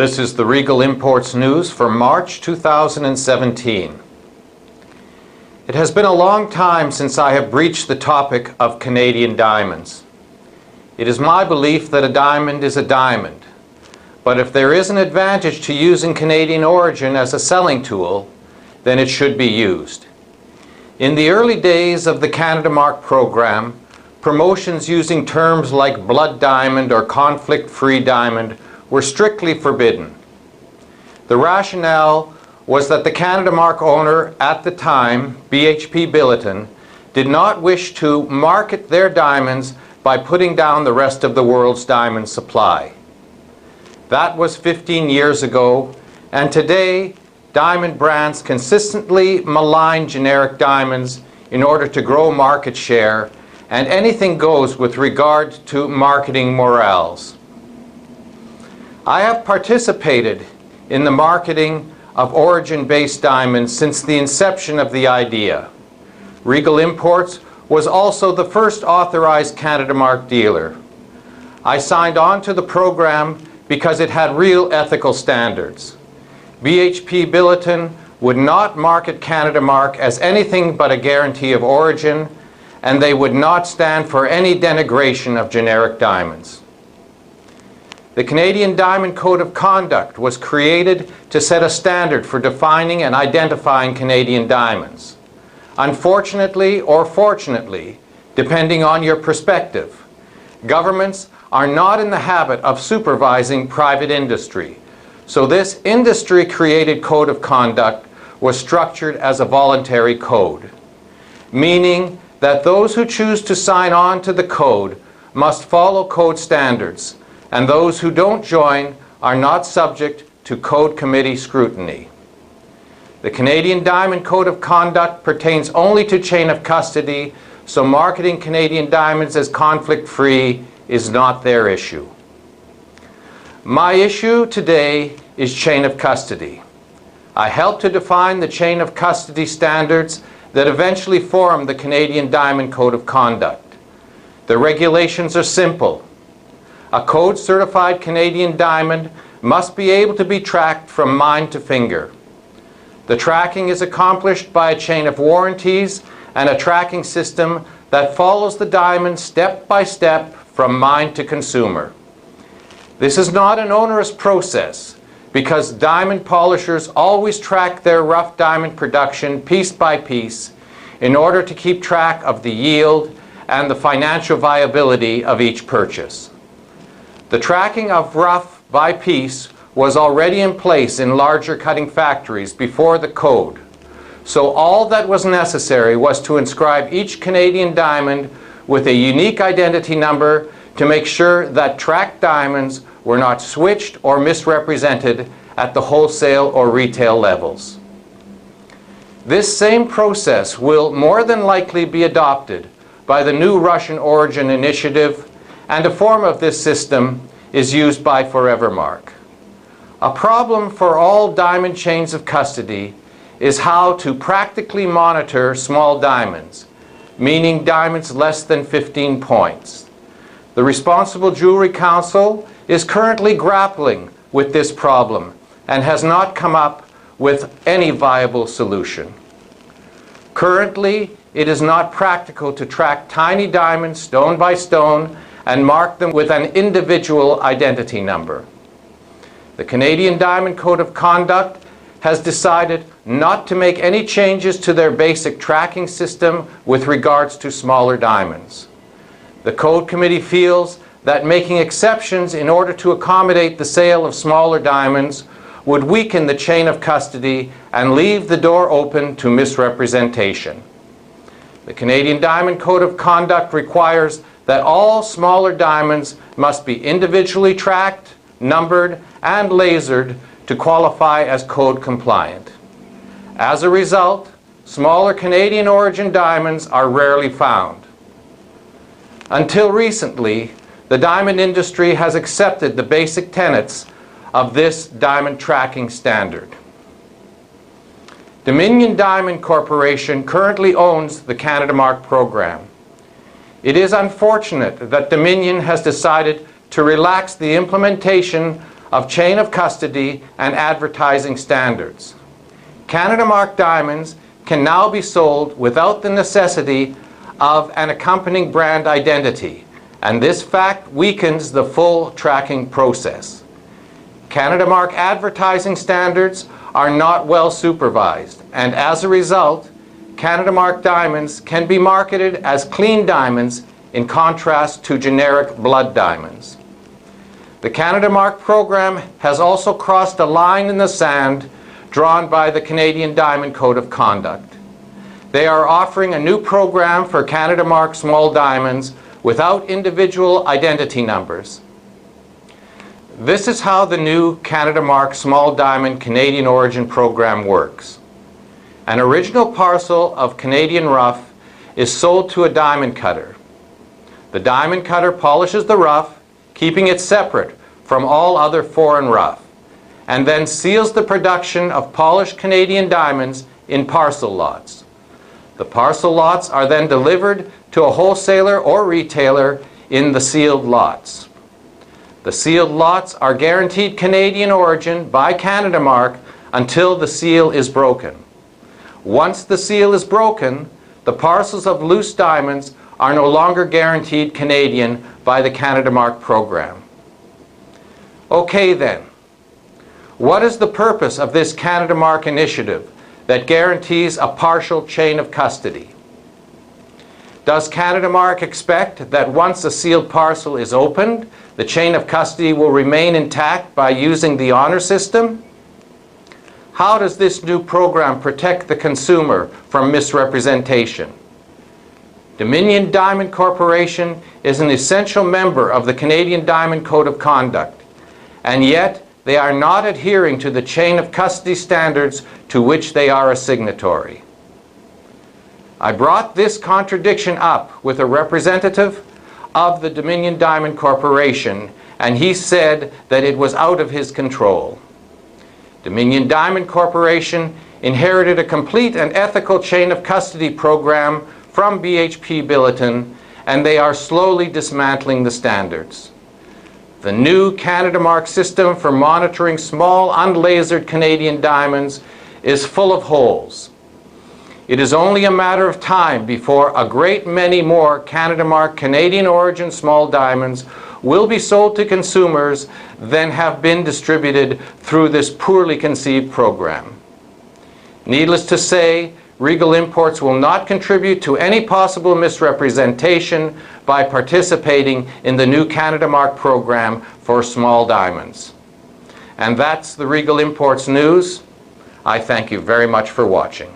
This is the Regal Imports News for March 2017. It has been a long time since I have breached the topic of Canadian diamonds. It is my belief that a diamond is a diamond, but if there is an advantage to using Canadian origin as a selling tool, then it should be used. In the early days of the Canada Mark program, promotions using terms like blood diamond or conflict-free diamond were strictly forbidden. The rationale was that the Canada Mark owner at the time, BHP Billiton, did not wish to market their diamonds by putting down the rest of the world's diamond supply. That was 15 years ago, and today diamond brands consistently malign generic diamonds in order to grow market share, and anything goes with regard to marketing morals. I have participated in the marketing of origin-based diamonds since the inception of the idea. Regal Imports was also the first authorized Canada Mark dealer. I signed on to the program because it had real ethical standards. BHP Billiton would not market Canada Mark as anything but a guarantee of origin, and they would not stand for any denigration of generic diamonds. The Canadian Diamond Code of Conduct was created to set a standard for defining and identifying Canadian diamonds. Unfortunately or fortunately, depending on your perspective, governments are not in the habit of supervising private industry. So this industry-created code of conduct was structured as a voluntary code, meaning that those who choose to sign on to the code must follow code standards, and those who don't join are not subject to Code Committee scrutiny. The Canadian Diamond Code of Conduct pertains only to chain of custody, so marketing Canadian diamonds as conflict-free is not their issue. My issue today is chain of custody. I helped to define the chain of custody standards that eventually formed the Canadian Diamond Code of Conduct. The regulations are simple. A code-certified Canadian diamond must be able to be tracked from mine to finger. The tracking is accomplished by a chain of warranties and a tracking system that follows the diamond step by step from mine to consumer. This is not an onerous process because diamond polishers always track their rough diamond production piece by piece in order to keep track of the yield and the financial viability of each purchase. The tracking of rough by piece was already in place in larger cutting factories before the code, so all that was necessary was to inscribe each Canadian diamond with a unique identity number to make sure that tracked diamonds were not switched or misrepresented at the wholesale or retail levels. This same process will more than likely be adopted by the new Russian origin initiative, and a form of this system is used by Forevermark. A problem for all diamond chains of custody is how to practically monitor small diamonds, meaning diamonds less than 15 points. The Responsible Jewelry Council is currently grappling with this problem and has not come up with any viable solution. Currently, it is not practical to track tiny diamonds stone by stone and mark them with an individual identity number. The Canadian Diamond Code of Conduct has decided not to make any changes to their basic tracking system with regards to smaller diamonds. The Code Committee feels that making exceptions in order to accommodate the sale of smaller diamonds would weaken the chain of custody and leave the door open to misrepresentation. The Canadian Diamond Code of Conduct requires that all smaller diamonds must be individually tracked, numbered, and lasered to qualify as code compliant. As a result, smaller Canadian origin diamonds are rarely found. Until recently, the diamond industry has accepted the basic tenets of this diamond tracking standard. Dominion Diamond Corporation currently owns the Canada Mark program. It is unfortunate that Dominion has decided to relax the implementation of chain of custody and advertising standards. Canada Mark diamonds can now be sold without the necessity of an accompanying brand identity, and this fact weakens the full tracking process. Canada Mark advertising standards are not well supervised, and as a result, Canada Mark diamonds can be marketed as clean diamonds in contrast to generic blood diamonds. The Canada Mark program has also crossed a line in the sand drawn by the Canadian Diamond Code of Conduct. They are offering a new program for Canada Mark small diamonds without individual identity numbers. This is how the new Canada Mark small diamond Canadian origin program works. An original parcel of Canadian rough is sold to a diamond cutter. The diamond cutter polishes the rough, keeping it separate from all other foreign rough, and then seals the production of polished Canadian diamonds in parcel lots. The parcel lots are then delivered to a wholesaler or retailer in the sealed lots. The sealed lots are guaranteed Canadian origin by Canada Mark until the seal is broken. Once the seal is broken, the parcels of loose diamonds are no longer guaranteed Canadian by the Canada Mark program. Okay then, what is the purpose of this Canada Mark initiative that guarantees a partial chain of custody? Does Canada Mark expect that once a sealed parcel is opened, the chain of custody will remain intact by using the honor system? How does this new program protect the consumer from misrepresentation? Dominion Diamond Corporation is an essential member of the Canadian Diamond Code of Conduct, and yet they are not adhering to the chain of custody standards to which they are a signatory. I brought this contradiction up with a representative of the Dominion Diamond Corporation, and he said that it was out of his control. Dominion Diamond Corporation inherited a complete and ethical chain of custody program from BHP Billiton, and they are slowly dismantling the standards. The new Canada Mark system for monitoring small unlasered Canadian diamonds is full of holes. It is only a matter of time before a great many more Canada Mark Canadian origin small diamonds will be sold to consumers than have been distributed through this poorly conceived program. Needless to say, Regal Imports will not contribute to any possible misrepresentation by participating in the new Canada Mark program for small diamonds. And that's the Regal Imports news. I thank you very much for watching.